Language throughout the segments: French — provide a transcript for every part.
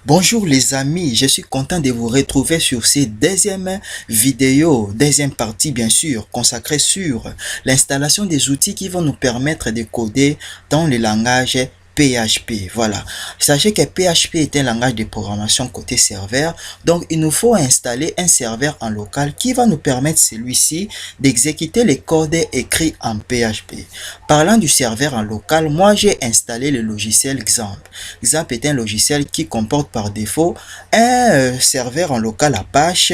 Bonjour les amis, je suis content de vous retrouver sur cette deuxième vidéo, deuxième partie bien sûr, consacrée sur l'installation des outils qui vont nous permettre de coder dans le langage PHP. Voilà, sachez que PHP est un langage de programmation côté serveur, donc il nous faut installer un serveur en local qui va nous permettre celui-ci d'exécuter les codes écrits en PHP. Parlant du serveur en local, moi j'ai installé le logiciel XAMPP. XAMPP est un logiciel qui comporte par défaut un serveur en local Apache,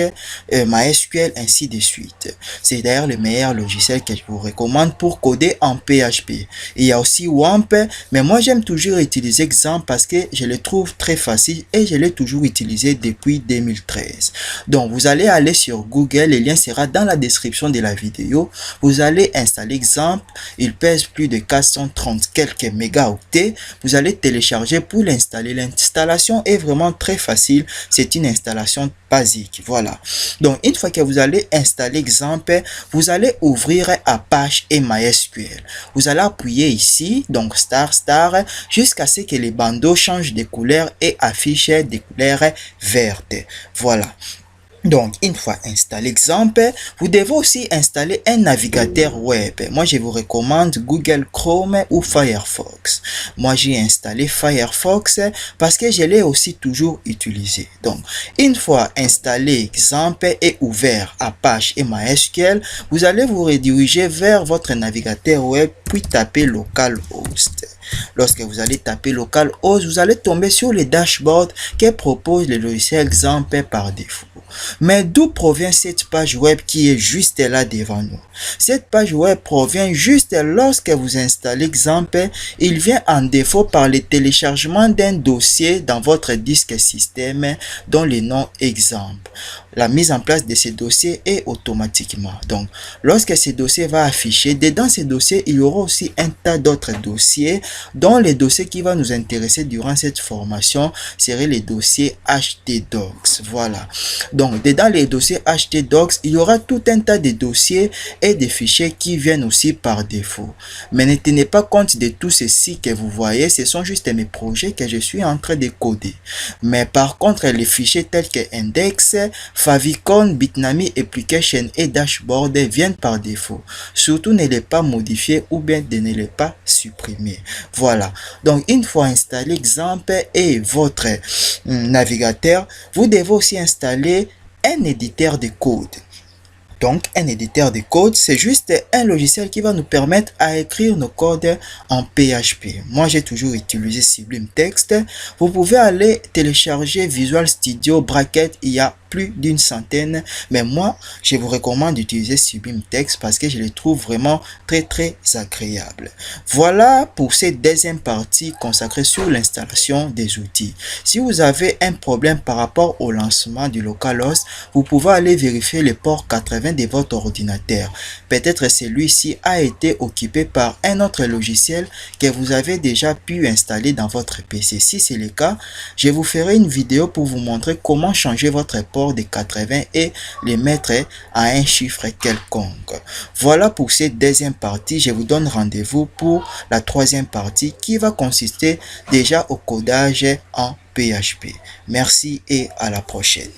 MySQL, ainsi de suite. C'est d'ailleurs le meilleur logiciel que je vous recommande pour coder en PHP. Il y a aussi WAMP, mais moi j'aime toujours utiliser XAMPP parce que je le trouve très facile et je l'ai toujours utilisé depuis 2013. Donc vous allez aller sur Google, le lien sera dans la description de la vidéo. Vous allez installer XAMPP, il pèse plus de 430 quelques mégaoctets. Vous allez télécharger pour l'installer. L'installation est vraiment très facile, c'est une installation basique. Voilà, donc une fois que vous allez installer XAMPP, vous allez ouvrir Apache et MySQL. Vous allez appuyer ici, donc star jusqu'à ce que les bandeaux changent de couleur et affichent des couleurs vertes. Voilà. Donc, une fois installé XAMPP, vous devez aussi installer un navigateur web. Moi, je vous recommande Google Chrome ou Firefox. Moi, j'ai installé Firefox parce que je l'ai aussi toujours utilisé. Donc, une fois installé XAMPP et ouvert Apache et MySQL, vous allez vous rediriger vers votre navigateur web puis taper localhost. Lorsque vous allez taper localhost, vous allez tomber sur le dashboard que propose le logiciel XAMPP par défaut. Mais d'où provient cette page web qui est juste là devant nous? Cette page web provient juste lorsque vous installez XAMPP. Il vient en défaut par le téléchargement d'un dossier dans votre disque système dont le nom est XAMPP. La mise en place de ce dossier est automatiquement. Donc, lorsque ce dossier va afficher, dedans ce dossier, il y aura aussi un tas d'autres dossiers dont les dossiers qui vont nous intéresser durant cette formation seraient les dossiers htdocs. Voilà. Donc, dedans les dossiers htdocs, il y aura tout un tas de dossiers et de fichiers qui viennent aussi par défaut. Mais ne tenez pas compte de tout ceci que vous voyez, ce sont juste mes projets que je suis en train de coder. Mais par contre, les fichiers tels que index, favicon, bitnami, application et dashboard viennent par défaut. Surtout ne les pas modifier ou bien de ne les pas supprimer. Voilà. Donc, une fois installé XAMPP et votre navigateur, vous devez aussi installer un éditeur de code. Donc, un éditeur de code, c'est juste un logiciel qui va nous permettre à écrire nos codes en PHP. Moi, j'ai toujours utilisé Sublime Text. Vous pouvez aller télécharger Visual Studio Bracket. Il y a plus d'une centaine. Mais moi, je vous recommande d'utiliser Sublime Text parce que je le trouve vraiment très agréable. Voilà pour cette deuxième partie consacrée sur l'installation des outils. Si vous avez un problème par rapport au lancement du localhost, vous pouvez aller vérifier le port 80 de votre ordinateur. Peut-être celui-ci a été occupé par un autre logiciel que vous avez déjà pu installer dans votre PC. Si c'est le cas, je vous ferai une vidéo pour vous montrer comment changer votre port de 80 et les mettre à un chiffre quelconque. Voilà pour cette deuxième partie. Je vous donne rendez-vous pour la troisième partie qui va consister déjà au codage en PHP. Merci et à la prochaine.